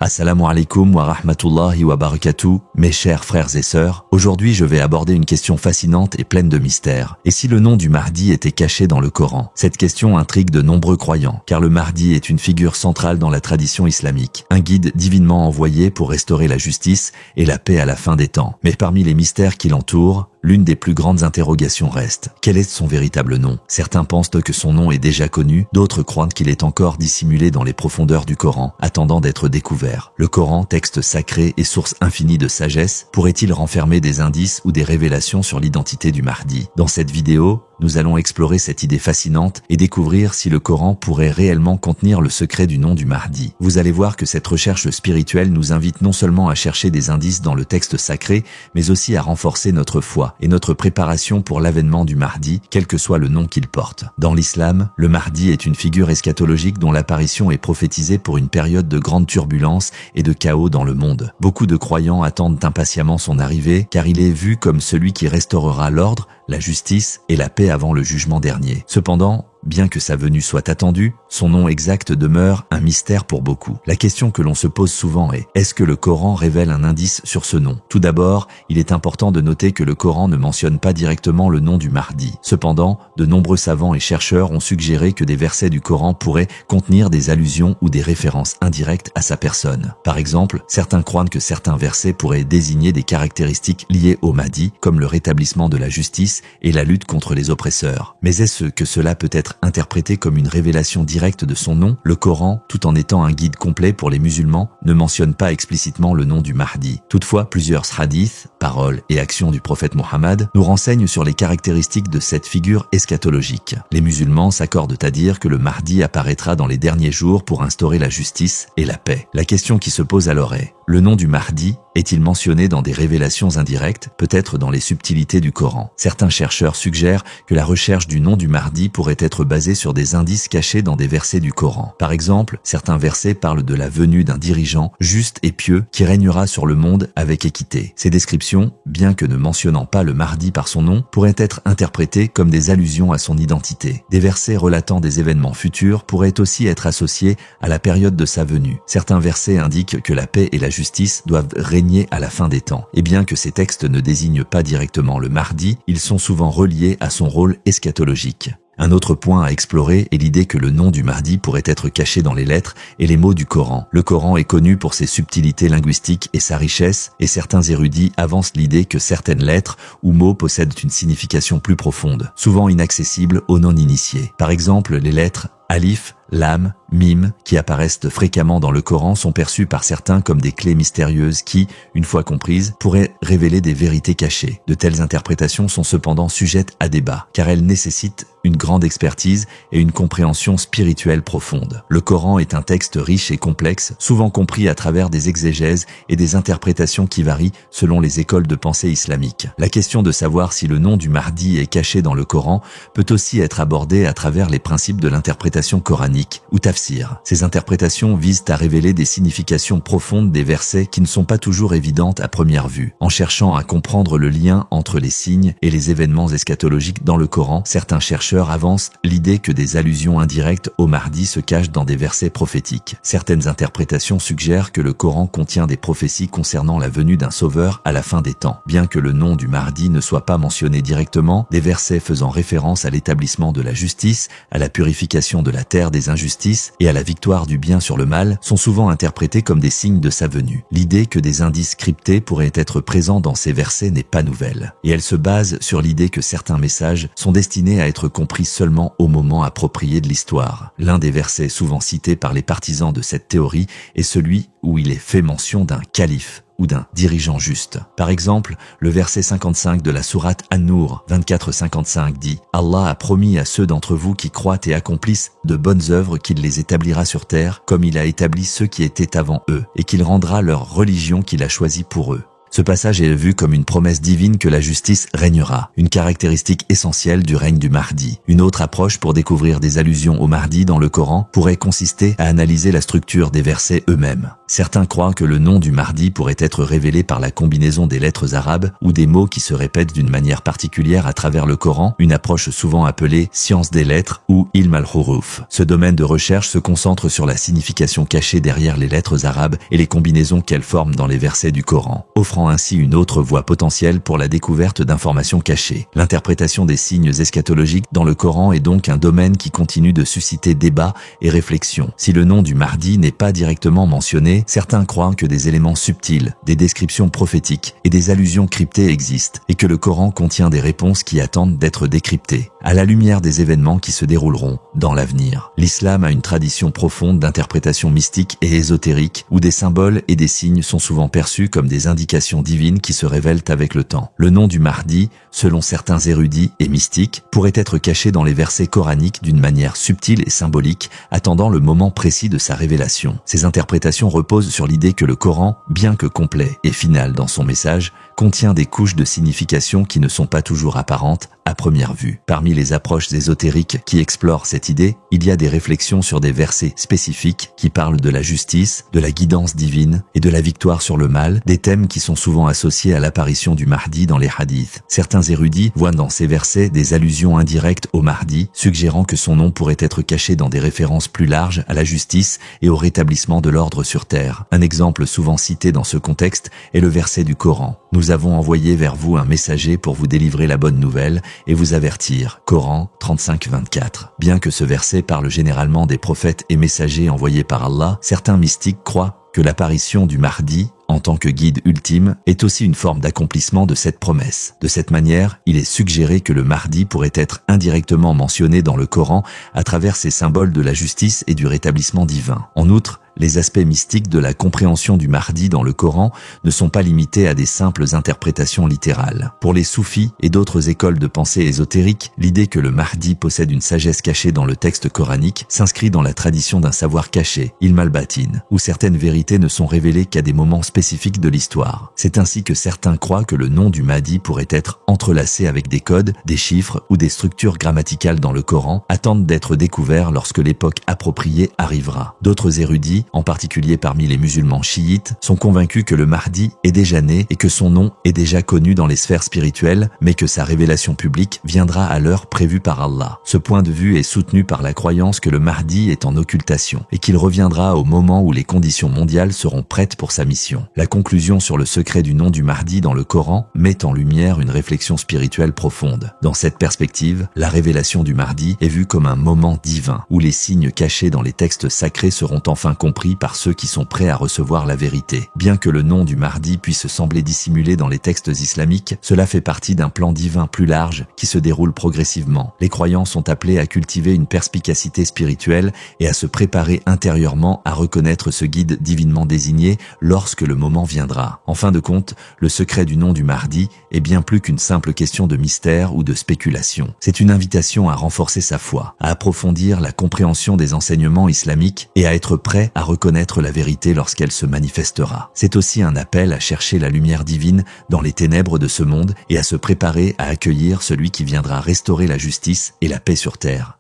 Assalamu alaikum wa rahmatullahi wa barakatuh, mes chers frères et sœurs. Aujourd'hui, je vais aborder une question fascinante et pleine de mystères. Et si le nom du Mahdi était caché dans le Coran? Cette question intrigue de nombreux croyants, car le Mahdi est une figure centrale dans la tradition islamique, un guide divinement envoyé pour restaurer la justice et la paix à la fin des temps. Mais parmi les mystères qui l'entourent, l'une des plus grandes interrogations reste. Quel est son véritable nom? Certains pensent que son nom est déjà connu, d'autres croient qu'il est encore dissimulé dans les profondeurs du Coran, attendant d'être découvert. Le Coran, texte sacré et source infinie de sagesse, pourrait-il renfermer des indices ou des révélations sur l'identité du Mahdi? Dans cette vidéo, nous allons explorer cette idée fascinante et découvrir si le Coran pourrait réellement contenir le secret du nom du Mahdi. Vous allez voir que cette recherche spirituelle nous invite non seulement à chercher des indices dans le texte sacré, mais aussi à renforcer notre foi et notre préparation pour l'avènement du Mahdi, quel que soit le nom qu'il porte. Dans l'islam, le Mahdi est une figure eschatologique dont l'apparition est prophétisée pour une période de grande turbulence et de chaos dans le monde. Beaucoup de croyants attendent impatiemment son arrivée, car il est vu comme celui qui restaurera l'ordre, la justice et la paix avant le jugement dernier. Cependant, bien que sa venue soit attendue, son nom exact demeure un mystère pour beaucoup. La question que l'on se pose souvent est: est-ce que le Coran révèle un indice sur ce nom? Tout d'abord, il est important de noter que le Coran ne mentionne pas directement le nom du Mahdi. Cependant, de nombreux savants et chercheurs ont suggéré que des versets du Coran pourraient contenir des allusions ou des références indirectes à sa personne. Par exemple, certains croient que certains versets pourraient désigner des caractéristiques liées au Mahdi, comme le rétablissement de la justice et la lutte contre les oppresseurs. Mais est-ce que cela peut être interprété comme une révélation directe de son nom? Le Coran, tout en étant un guide complet pour les musulmans, ne mentionne pas explicitement le nom du Mahdi. Toutefois, plusieurs hadiths, paroles et actions du prophète Mohammed nous renseignent sur les caractéristiques de cette figure eschatologique. Les musulmans s'accordent à dire que le Mahdi apparaîtra dans les derniers jours pour instaurer la justice et la paix. La question qui se pose alors est: le nom du Mahdi est-il mentionné dans des révélations indirectes, peut-être dans les subtilités du Coran? Certains chercheurs suggèrent que la recherche du nom du Mahdi pourrait être basée sur des indices cachés dans des versets du Coran. Par exemple, certains versets parlent de la venue d'un dirigeant juste et pieux qui régnera sur le monde avec équité. Ces descriptions, bien que ne mentionnant pas le Mahdi par son nom, pourraient être interprétées comme des allusions à son identité. Des versets relatant des événements futurs pourraient aussi être associés à la période de sa venue. Certains versets indiquent que la paix et la justice doivent régner à la fin des temps. Et bien que ces textes ne désignent pas directement le Mahdi, ils sont souvent reliés à son rôle eschatologique. Un autre point à explorer est l'idée que le nom du Mahdi pourrait être caché dans les lettres et les mots du Coran. Le Coran est connu pour ses subtilités linguistiques et sa richesse, et certains érudits avancent l'idée que certaines lettres ou mots possèdent une signification plus profonde, souvent inaccessible aux non-initiés. Par exemple, les lettres Alif, Lam, Mim, qui apparaissent fréquemment dans le Coran, sont perçues par certains comme des clés mystérieuses qui, une fois comprises, pourraient révéler des vérités cachées. De telles interprétations sont cependant sujettes à débat, car elles nécessitent une grande expertise et une compréhension spirituelle profonde. Le Coran est un texte riche et complexe, souvent compris à travers des exégèses et des interprétations qui varient selon les écoles de pensée islamiques. La question de savoir si le nom du Mahdi est caché dans le Coran peut aussi être abordée à travers les principes de l'interprétation coranique ou tafsir. Ces interprétations visent à révéler des significations profondes des versets qui ne sont pas toujours évidentes à première vue. En cherchant à comprendre le lien entre les signes et les événements eschatologiques dans le Coran, certains chercheurs avancent l'idée que des allusions indirectes au Mahdi se cachent dans des versets prophétiques. Certaines interprétations suggèrent que le Coran contient des prophéties concernant la venue d'un sauveur à la fin des temps. Bien que le nom du Mahdi ne soit pas mentionné directement, des versets faisant référence à l'établissement de la justice, à la purification de la terre des injustices et à la victoire du bien sur le mal sont souvent interprétés comme des signes de sa venue. L'idée que des indices cryptés pourraient être présents dans ces versets n'est pas nouvelle, et elle se base sur l'idée que certains messages sont destinés à être compris seulement au moment approprié de l'histoire. L'un des versets souvent cités par les partisans de cette théorie est celui où il est fait mention d'un calife ou d'un dirigeant juste. Par exemple, le verset 55 de la sourate An-Nur 24-55 dit: Allah a promis à ceux d'entre vous qui croient et accomplissent de bonnes œuvres qu'il les établira sur terre, comme il a établi ceux qui étaient avant eux, et qu'il rendra leur religion qu'il a choisie pour eux. Ce passage est vu comme une promesse divine que la justice régnera, une caractéristique essentielle du règne du Mahdi. Une autre approche pour découvrir des allusions au Mahdi dans le Coran pourrait consister à analyser la structure des versets eux-mêmes. Certains croient que le nom du Mahdi pourrait être révélé par la combinaison des lettres arabes ou des mots qui se répètent d'une manière particulière à travers le Coran, une approche souvent appelée science des lettres ou ilm al-huruf. Ce domaine de recherche se concentre sur la signification cachée derrière les lettres arabes et les combinaisons qu'elles forment dans les versets du Coran, offrant ainsi une autre voie potentielle pour la découverte d'informations cachées. L'interprétation des signes eschatologiques dans le Coran est donc un domaine qui continue de susciter débat et réflexion. Si le nom du Mahdi n'est pas directement mentionné, certains croient que des éléments subtils, des descriptions prophétiques et des allusions cryptées existent et que le Coran contient des réponses qui attendent d'être décryptées, à la lumière des événements qui se dérouleront dans l'avenir. L'islam a une tradition profonde d'interprétation mystique et ésotérique où des symboles et des signes sont souvent perçus comme des indications divines qui se révèlent avec le temps. Le nom du Mahdi, selon certains érudits et mystiques, pourrait être caché dans les versets coraniques d'une manière subtile et symbolique, attendant le moment précis de sa révélation. Ces interprétations reposent sur l'idée que le Coran, bien que complet et final dans son message, contient des couches de signification qui ne sont pas toujours apparentes à première vue. Parmi les approches ésotériques qui explorent cette idée, il y a des réflexions sur des versets spécifiques qui parlent de la justice, de la guidance divine et de la victoire sur le mal, des thèmes qui sont souvent associés à l'apparition du Mahdi dans les hadiths. Certains érudits voient dans ces versets des allusions indirectes au Mahdi, suggérant que son nom pourrait être caché dans des références plus larges à la justice et au rétablissement de l'ordre sur terre. Un exemple souvent cité dans ce contexte est le verset du Coran. Nous avons envoyé vers vous un messager pour vous délivrer la bonne nouvelle et vous avertir. Coran 35-24. Bien que ce verset parle généralement des prophètes et messagers envoyés par Allah, certains mystiques croient que l'apparition du Mahdi, en tant que guide ultime, est aussi une forme d'accomplissement de cette promesse. De cette manière, il est suggéré que le Mahdi pourrait être indirectement mentionné dans le Coran à travers ces symboles de la justice et du rétablissement divin. En outre, les aspects mystiques de la compréhension du Mahdi dans le Coran ne sont pas limités à des simples interprétations littérales. Pour les soufis et d'autres écoles de pensée ésotériques, l'idée que le Mahdi possède une sagesse cachée dans le texte coranique s'inscrit dans la tradition d'un savoir caché, ilm al-batin, où certaines vérités ne sont révélées qu'à des moments spécifiques de l'histoire. C'est ainsi que certains croient que le nom du Mahdi pourrait être entrelacé avec des codes, des chiffres ou des structures grammaticales dans le Coran, attendent d'être découverts lorsque l'époque appropriée arrivera. D'autres érudits, en particulier parmi les musulmans chiites, sont convaincus que le Mahdi est déjà né et que son nom est déjà connu dans les sphères spirituelles, mais que sa révélation publique viendra à l'heure prévue par Allah. Ce point de vue est soutenu par la croyance que le Mahdi est en occultation et qu'il reviendra au moment où les conditions mondiales seront prêtes pour sa mission. La conclusion sur le secret du nom du Mahdi dans le Coran met en lumière une réflexion spirituelle profonde. Dans cette perspective, la révélation du Mahdi est vue comme un moment divin où les signes cachés dans les textes sacrés seront enfin compris par ceux qui sont prêts à recevoir la vérité. Bien que le nom du Mahdi puisse sembler dissimulé dans les textes islamiques, cela fait partie d'un plan divin plus large qui se déroule progressivement. Les croyants sont appelés à cultiver une perspicacité spirituelle et à se préparer intérieurement à reconnaître ce guide divinement désigné lorsque le moment viendra. En fin de compte, le secret du nom du Mahdi est bien plus qu'une simple question de mystère ou de spéculation. C'est une invitation à renforcer sa foi, à approfondir la compréhension des enseignements islamiques et à être prêt à reconnaître la vérité lorsqu'elle se manifestera. C'est aussi un appel à chercher la lumière divine dans les ténèbres de ce monde et à se préparer à accueillir celui qui viendra restaurer la justice et la paix sur terre.